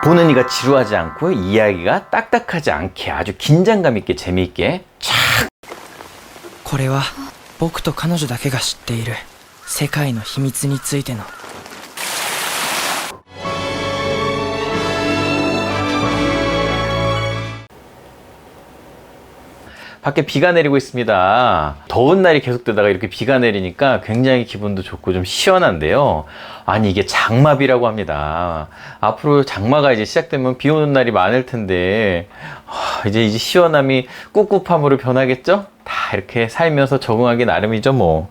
보는 이가 지루하지 않고 이야기가 딱딱하지 않게 아주 긴장감 있게 재미있게 촥. これは僕と彼女だけが知っている世界の秘密についての 밖에 비가 내리고 있습니다. 더운 날이 계속되다가 이렇게 비가 내리니까 굉장히 기분도 좋고 좀 시원한데요. 아니, 이게 장마비라고 합니다. 앞으로 장마가 이제 시작되면 비 오는 날이 많을 텐데 이제 시원함이 꿉꿉함으로 변하겠죠? 다 이렇게 살면서 적응하기 나름이죠 뭐.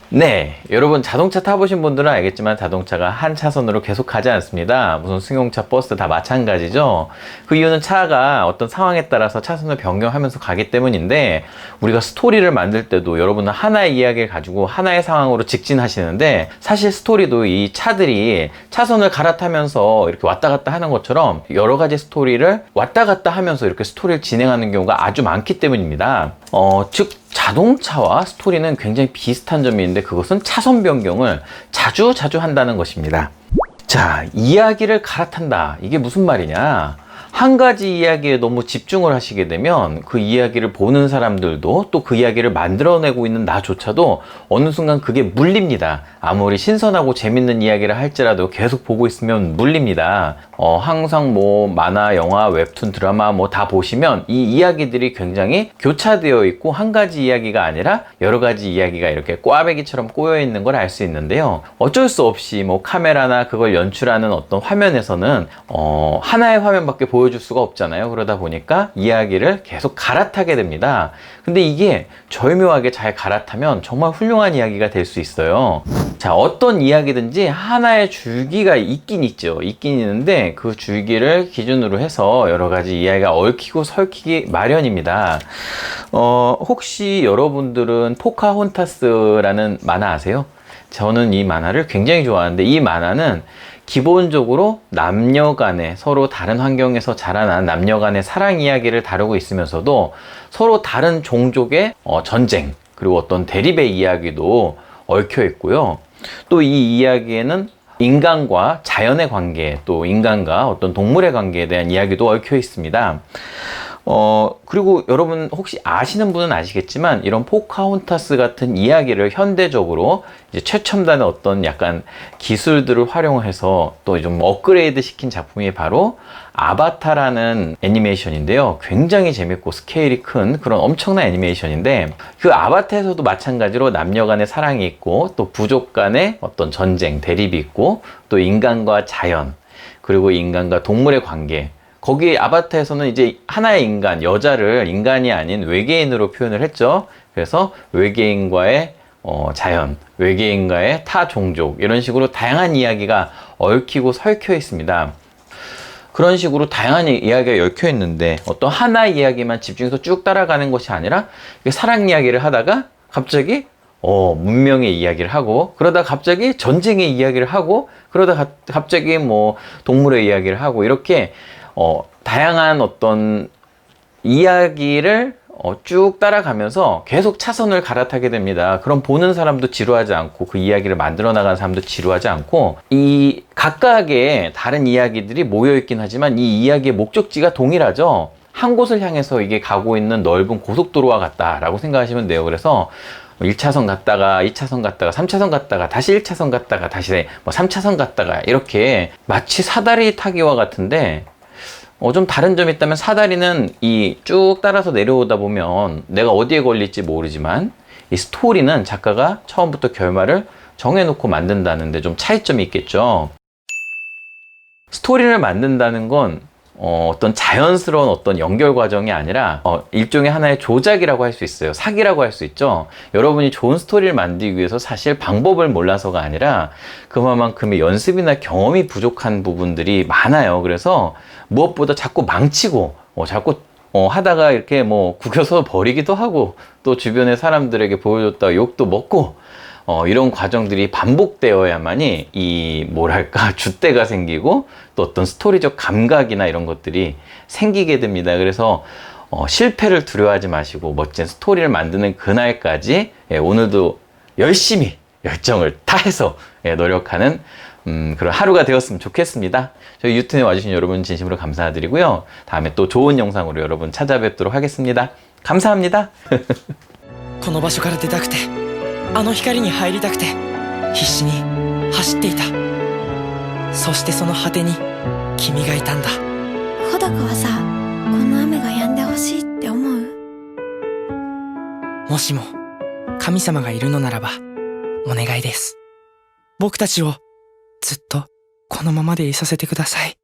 네, 여러분 자동차 타보신 분들은 알겠지만 자동차가 한 차선으로 계속 가지 않습니다. 무슨 승용차, 버스 다 마찬가지죠. 그 이유는 차가 어떤 상황에 따라서 차선을 변경하면서 가기 때문인데, 우리가 스토리를 만들 때도 여러분은 하나의 이야기를 가지고 하나의 상황으로 직진하시는데, 사실 스토리도 이 차들이 차선을 갈아타면서 이렇게 왔다 갔다 하는 것처럼 여러 가지 스토리를 왔다 갔다 하면서 이렇게 스토리를 진행하는 경우가 아주 많기 때문입니다. 즉 자동차와 스토리는 굉장히 비슷한 점이 있는데, 그것은 차선 변경을 자주 한다는 것입니다. 자, 이야기를 갈아탄다. 이게 무슨 말이냐? 한 가지 이야기에 너무 집중을 하시게 되면 그 이야기를 보는 사람들도 또 그 이야기를 만들어내고 있는 나조차도 어느 순간 그게 물립니다. 아무리 신선하고 재밌는 이야기를 할지라도 계속 보고 있으면 물립니다. 항상 뭐 만화, 영화, 웹툰, 드라마 뭐 다 보시면 이 이야기들이 굉장히 교차되어 있고 한 가지 이야기가 아니라 여러 가지 이야기가 이렇게 꽈배기처럼 꼬여 있는 걸 알 수 있는데요. 어쩔 수 없이 뭐 카메라나 그걸 연출하는 어떤 화면에서는 하나의 화면밖에 보여줄 수가 없잖아요. 그러다 보니까 이야기를 계속 갈아타게 됩니다. 근데 이게 절묘하게 잘 갈아타면 정말 훌륭한 이야기가 될 수 있어요. 자, 어떤 이야기든지 하나의 줄기가 있긴 있죠. 있긴 있는데 그 줄기를 기준으로 해서 여러 가지 이야기가 얽히고 설키기 마련입니다. 혹시 여러분들은 포카혼타스라는 만화 아세요? 저는 이 만화를 굉장히 좋아하는데, 이 만화는 기본적으로 남녀 간의 서로 다른 환경에서 자라난 남녀 간의 사랑 이야기를 다루고 있으면서도 서로 다른 종족의 전쟁, 그리고 어떤 대립의 이야기도 얽혀 있고요. 또 이 이야기에는 인간과 자연의 관계, 또 인간과 어떤 동물의 관계에 대한 이야기도 얽혀 있습니다. 그리고 여러분 혹시 아시는 분은 아시겠지만, 이런 포카혼타스 같은 이야기를 현대적으로 이제 최첨단의 어떤 약간 기술들을 활용해서 또 좀 업그레이드 시킨 작품이 바로 아바타라는 애니메이션인데요. 굉장히 재밌고 스케일이 큰 그런 엄청난 애니메이션인데, 그 아바타에서도 마찬가지로 남녀 간의 사랑이 있고 또 부족 간의 어떤 전쟁, 대립이 있고 또 인간과 자연, 그리고 인간과 동물의 관계, 거기 아바타에서는 이제 하나의 인간, 여자를 인간이 아닌 외계인으로 표현을 했죠. 그래서 외계인과의 자연, 외계인과의 타 종족, 이런 식으로 다양한 이야기가 얽히고 설켜 있습니다. 그런 식으로 다양한 이야기가 얽혀 있는데, 어떤 하나의 이야기만 집중해서 쭉 따라가는 것이 아니라 사랑 이야기를 하다가 갑자기 문명의 이야기를 하고, 그러다 갑자기 전쟁의 이야기를 하고, 그러다 갑자기 뭐 동물의 이야기를 하고, 이렇게 다양한 어떤 이야기를 쭉 따라가면서 계속 차선을 갈아타게 됩니다. 그럼 보는 사람도 지루하지 않고 그 이야기를 만들어 나가는 사람도 지루하지 않고, 이 각각의 다른 이야기들이 모여 있긴 하지만 이 이야기의 목적지가 동일하죠. 한 곳을 향해서 이게 가고 있는 넓은 고속도로와 같다라고 생각하시면 돼요. 그래서 1차선 갔다가 2차선 갔다가 3차선 갔다가 다시 1차선 갔다가 다시 뭐 3차선 갔다가, 이렇게 마치 사다리 타기와 같은데, 좀 다른 점이 있다면, 사다리는 이 쭉 따라서 내려오다 보면 내가 어디에 걸릴지 모르지만, 이 스토리는 작가가 처음부터 결말을 정해놓고 만든다는데 좀 차이점이 있겠죠. 스토리를 만든다는 건 어떤 자연스러운 어떤 연결 과정이 아니라 일종의 하나의 조작이라고 할 수 있어요. 사기라고 할 수 있죠. 여러분이 좋은 스토리를 만들기 위해서 사실 방법을 몰라서가 아니라 그만큼의 연습이나 경험이 부족한 부분들이 많아요. 그래서 무엇보다 자꾸 망치고 자꾸 하다가 이렇게 뭐 구겨서 버리기도 하고, 또 주변의 사람들에게 보여줬다가 욕도 먹고, 이런 과정들이 반복되어야만이 이 뭐랄까 줏대가 생기고 또 어떤 스토리적 감각이나 이런 것들이 생기게 됩니다. 그래서 실패를 두려워하지 마시고 멋진 스토리를 만드는 그날까지 오늘도 열심히 열정을 다해서 노력하는 그런 하루가 되었으면 좋겠습니다. 저희 유튜브에 와주신 여러분 진심으로 감사드리고요. 다음에 또 좋은 영상으로 여러분 찾아뵙도록 하겠습니다. 감사합니다. この場所から出たくて、あの光に入りたくて、必死に走っていた。そしてその果てに君がいたんだ。穂高はさ、この雨が止んでほしいって思う？もしも神様がいるのならばお願いです。僕たちをずっとこのままでいさせてください。